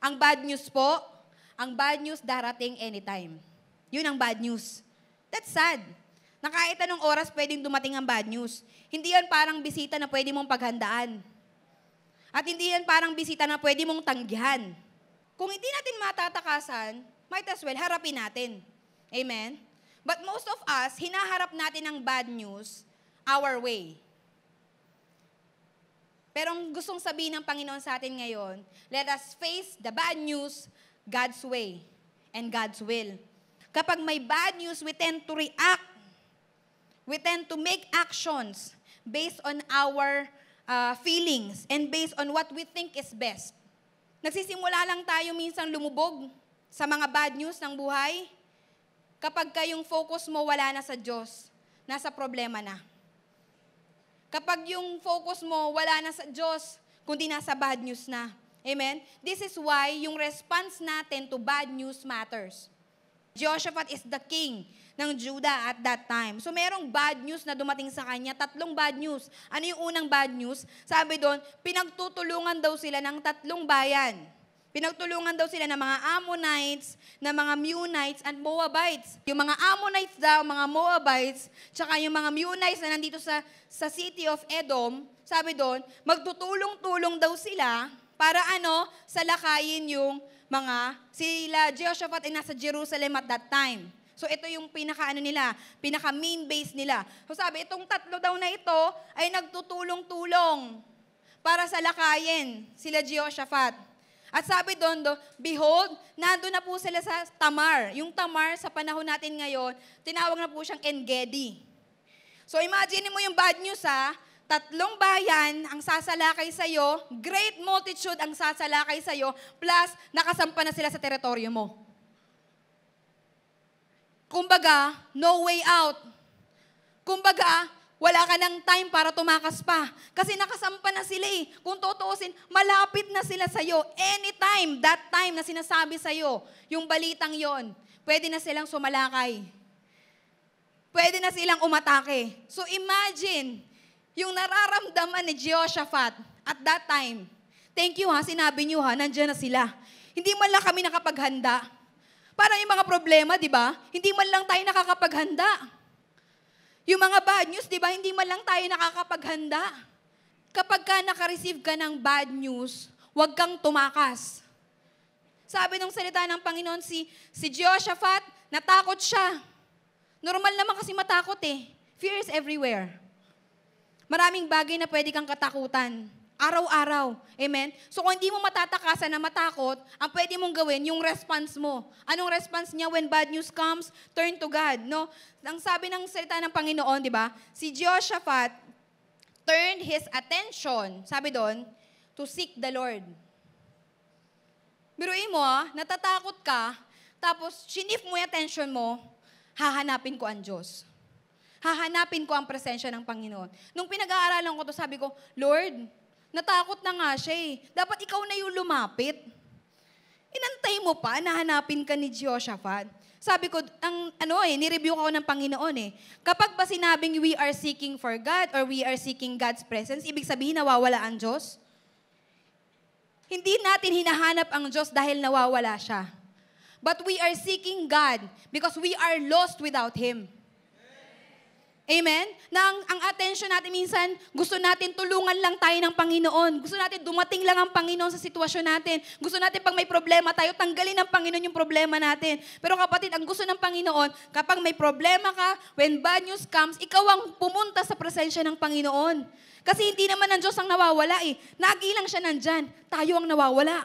Ang bad news po, ang bad news darating anytime. Yun ang bad news. That's sad. Na kahit anong oras pwedeng dumating ang bad news. Hindi yan parang bisita na pwede mong paghandaan. At hindi yan parang bisita na pwede mong tanggihan. Kung hindi natin matatakasan, might as well harapin natin. Amen? But most of us, hinaharap natin ang bad news our way. Pero ang gustong sabihin ng Panginoon sa atin ngayon, let us face the bad news God's way and God's will. Kapag may bad news, we tend to react. We tend to make actions based on our feelings and based on what we think is best. Nagsisimula lang tayo minsan lumubog sa mga bad news ng buhay kapag yung focus mo wala na sa Diyos, nasa problema na. Kapag yung focus mo wala na sa Diyos, kundi nasa bad news na. Amen? This is why yung response natin to bad news matters. Jehoshaphat is the king ng Judah at that time. So merong bad news na dumating sa kanya, 3 bad news. Ano yung unang bad news? Sabi doon, pinagtutulungan daw sila ng 3 bayan. Pinagtulungan daw sila ng mga Ammonites, ng mga Meunites, and Moabites. Yung mga Ammonites daw, mga Moabites, tsaka yung mga Meunites na nandito sa city of Edom, sabi doon, magtutulong-tulong daw sila para salakayin yung sila Jehoshaphat ay nasa Jerusalem at that time. So ito yung pinaka main base nila. So sabi, itong 3 daw na ito ay nagtutulong-tulong para salakayin sila Jehoshaphat. At sabi doon, behold, nandun na po sila sa Tamar. Yung Tamar, sa panahon natin ngayon, tinawag na po siyang En-Gedi. So imagine mo yung bad news 3 bayan ang sasalakay sa'yo, great multitude ang sasalakay sa'yo, plus nakasampa na sila sa teritoryo mo. Kumbaga, no way out. Kumbaga, wala ka ng time para tumakas pa. Kasi nakasampa na sila eh. Kung tutuusin, malapit na sila sa'yo. Anytime, that time na sinasabi sa'yo, yung balitang yon, pwede na silang sumalakay. Pwede na silang umatake. So imagine, yung nararamdaman ni Jehoshaphat at that time, thank you sinabi niyo nandiyan na sila. Hindi man lang kami nakapaghanda. Parang yung mga problema, di ba? Hindi man lang tayo nakakapaghanda. Yung mga bad news, di ba, hindi man lang tayo nakakapaghanda. Kapag naka-receive ka ng bad news, huwag kang tumakas. Sabi ng salita ng Panginoon, si Jehoshaphat, natakot siya. Normal naman kasi matakot eh. Fear is everywhere. Maraming bagay na pwede kang katakutan. Araw-araw. Amen? So kung hindi mo matatakasan na matakot, ang pwede mong gawin, yung response mo. Anong response niya when bad news comes? Turn to God. No? Ang sabi ng salita ng Panginoon, di ba? Si Jehoshaphat turned his attention, sabi doon, to seek the Lord. Biruin mo, natatakot ka, tapos sinif mo yung attention mo, hahanapin ko ang Diyos. Hahanapin ko ang presensya ng Panginoon. Nung pinag-aaralan ko to, sabi ko, Lord, natakot na nga siya eh. Dapat ikaw na yung lumapit. Inantay mo pa, nahanapin ka ni Jehoshaphat. Sabi ko, nireview ko ng Panginoon eh. Kapag ba sinabing we are seeking for God or we are seeking God's presence, ibig sabihin nawawala ang Diyos? Hindi natin hinahanap ang Diyos dahil nawawala siya. But we are seeking God because we are lost without Him. Amen? Na ang attention natin minsan, gusto natin tulungan lang tayo ng Panginoon. Gusto natin dumating lang ang Panginoon sa sitwasyon natin. Gusto natin pag may problema tayo, tanggalin ng Panginoon yung problema natin. Pero kapatid, ang gusto ng Panginoon, kapag may problema ka, when bad news comes, ikaw ang pumunta sa presensya ng Panginoon. Kasi hindi naman ang Diyos ang nawawala eh. Nagilang siya nandyan. Tayo ang nawawala.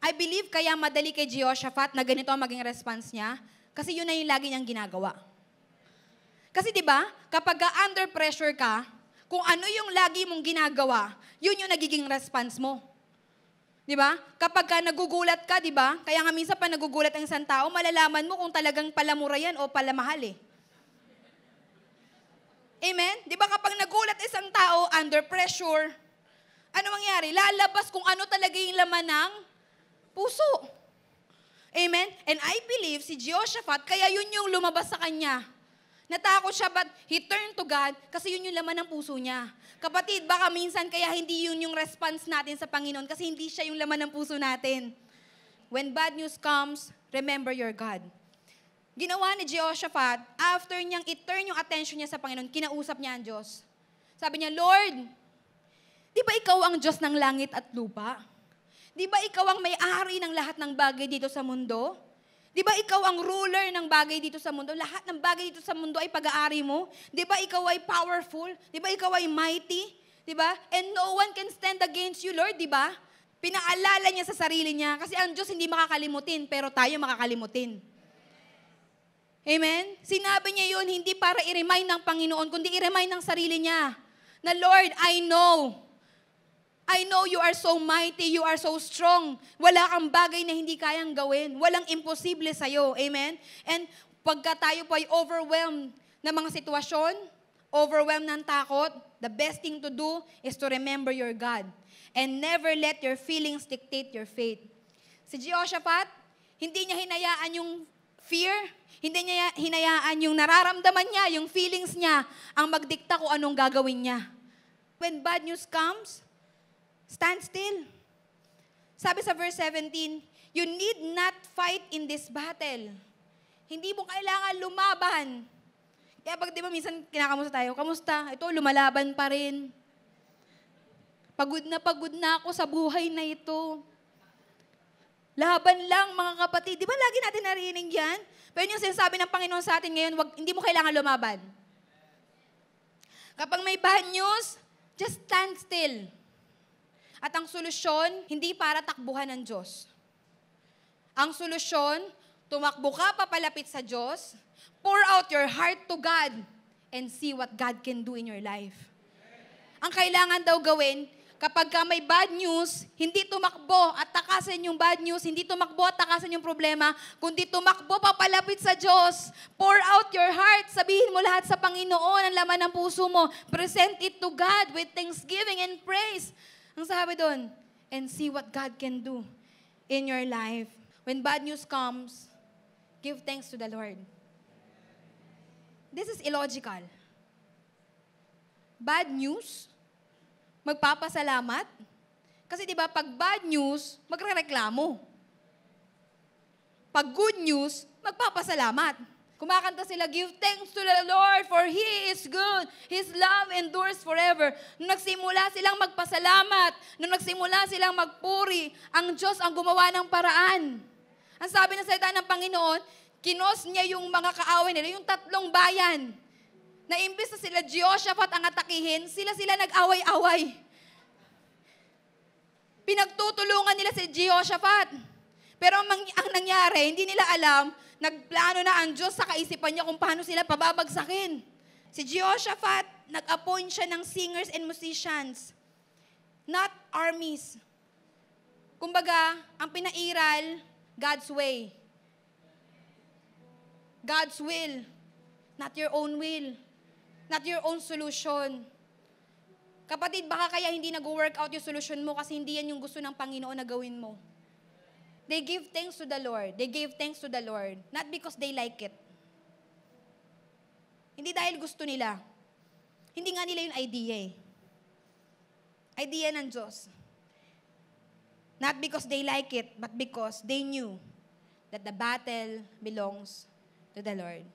I believe kaya madali kay Jehoshaphat na ganito ang maging response niya. Kasi yun na yung lagi niyang ginagawa. Kasi 'di ba, kapag under pressure ka, kung ano yung lagi mong ginagawa, yun yung nagiging response mo. 'Di ba? Kapag nagugulat ka, 'di ba? Kaya nga minsan pa nagugulat ang isang tao, malalaman mo kung talagang palamura yan o palamahal eh. Amen? 'Di ba kapag nagulat isang tao under pressure, ano mangyari? Lalabas kung ano talaga yung laman ng puso. Amen? And I believe si Jehoshaphat, kaya yun yung lumabas sa kanya. Natakot siya, but he turned to God kasi yun yung laman ng puso niya. Kapatid, baka minsan kaya hindi yun yung response natin sa Panginoon kasi hindi siya yung laman ng puso natin. when bad news comes, remember your God. Ginawa ni Jehoshaphat, after niyang i-turn yung attention niya sa Panginoon, kinausap niya ang Diyos. Sabi niya, Lord, di ba ikaw ang Diyos ng langit at lupa? Di ba ikaw ang may-ari ng lahat ng bagay dito sa mundo? Di ba ikaw ang ruler ng bagay dito sa mundo? Lahat ng bagay dito sa mundo ay pag-aari mo? Di ba ikaw ay powerful? Di ba ikaw ay mighty? Di ba? And no one can stand against you, Lord, di ba? Pinaalala niya sa sarili niya kasi ang Diyos hindi makakalimutin, pero tayo makakalimutin. Amen? Sinabi niya yun hindi para i-remind ng Panginoon, kundi i-remind ng sarili niya na, Lord, I know you are so mighty, you are so strong. Wala kang bagay na hindi kayang gawin. Walang imposible sa'yo. Amen? And pagka tayo po ay overwhelmed ng mga sitwasyon, overwhelmed ng takot, the best thing to do is to remember your God. And never let your feelings dictate your faith. Si Jehoshaphat, hindi niya hinayaan yung fear, hindi niya hinayaan yung nararamdaman niya, yung feelings niya, ang magdikta kung anong gagawin niya. When bad news comes, stand still. Sabi sa verse 17, you need not fight in this battle. Hindi mo kailangan lumaban. Kaya pag di ba minsan kinakamusta tayo, kamusta? Ito, lumalaban pa rin. Pagod na ako sa buhay na ito. Laban lang, mga kapatid. Di ba lagi natin narinig yan? Pero yung sinasabi ng Panginoon sa atin ngayon, hindi mo kailangan lumaban. Kapag may bad news, just stand still. At ang solusyon, hindi para takbuhan ng Diyos. Ang solusyon, tumakbo ka papalapit sa Diyos, pour out your heart to God, and see what God can do in your life. Ang kailangan daw gawin, kapag ka may bad news, hindi tumakbo at takasan yung bad news, hindi tumakbo at takasan yung problema, kundi tumakbo papalapit sa Diyos. Pour out your heart. Sabihin mo lahat sa Panginoon, ang laman ng puso mo. Present it to God with thanksgiving and praise. Ang sabi doon, and see what God can do in your life. When bad news comes, give thanks to the Lord. This is illogical. Bad news, magpapasalamat. Kasi di ba pag bad news, magrereklamo. Pag good news, magpapasalamat. Kumakanta sila, give thanks to the Lord for He is good. His love endures forever. Nung nagsimula silang magpasalamat, nung nagsimula silang magpuri, ang Diyos ang gumawa ng paraan. Ang sabi ng salita ng Panginoon, kinos niya yung mga kaaway nila, yung 3 bayan, na imbes na sila Jehoshaphat ang atakihin, sila nag-away-away. Pinagtutulungan nila si Jehoshaphat. Pero ang nangyari, hindi nila alam, nagplano na ang Diyos sa kaisipan niya kung paano sila pababagsakin. Si Jehoshaphat, nag-appoint siya ng singers and musicians, not armies. Kumbaga, ang pinairal, God's way. God's will, not your own will. Not your own solution. Kapatid, baka kaya hindi nag-work out yung solution mo kasi hindi yan yung gusto ng Panginoon na gawin mo. They give thanks to the Lord. They gave thanks to the Lord. Not because they like it. Hindi dahil gusto nila. Hindi nga nila yung idea eh. Idea ng Diyos. Not because they like it, but because they knew that the battle belongs to the Lord.